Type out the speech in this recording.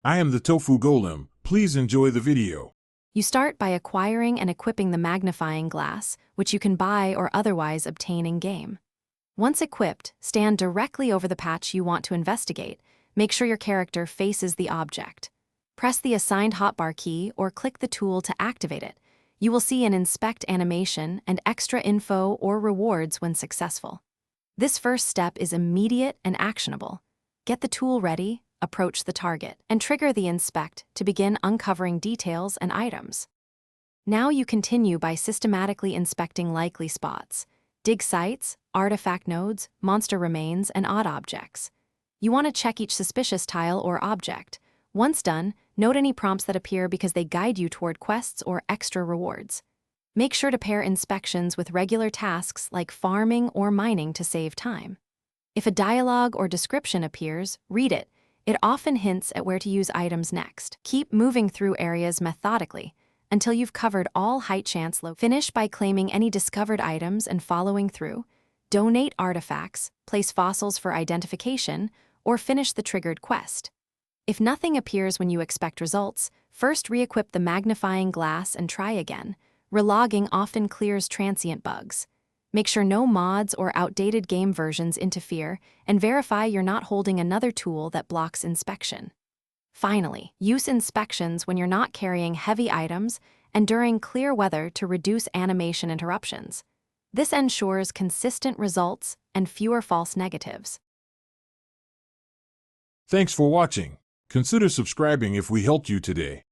I am the Tofu Golem. Please enjoy the video. You start by acquiring and equipping the magnifying glass, which you can buy or otherwise obtain in-game. Once equipped, stand directly over the patch you want to investigate. Make sure your character faces the object. Press the assigned hotbar key or click the tool to activate it. You will see an inspect animation and extra info or rewards when successful. This first step is immediate and actionable. Get the tool ready, approach the target, and trigger the inspect to begin uncovering details and items. Now you continue by systematically inspecting likely spots. Dig sites, artifact nodes, monster remains, and odd objects. You want to check each suspicious tile or object. Once done, note any prompts that appear because they guide you toward quests or extra rewards. Make sure to pair inspections with regular tasks like farming or mining to save time. If a dialogue or description appears, read it. It often hints at where to use items next. Keep moving through areas methodically until you've covered all high chance locations. Finish by claiming any discovered items and following through. Donate artifacts, place fossils for identification, or finish the triggered quest. If nothing appears when you expect results, first re-equip the magnifying glass and try again. Relogging often clears transient bugs. Make sure no mods or outdated game versions interfere, and verify you're not holding another tool that blocks inspection. Finally, use inspections when you're not carrying heavy items and during clear weather to reduce animation interruptions. This ensures consistent results and fewer false negatives. Thanks for watching. Consider subscribing if we helped you today.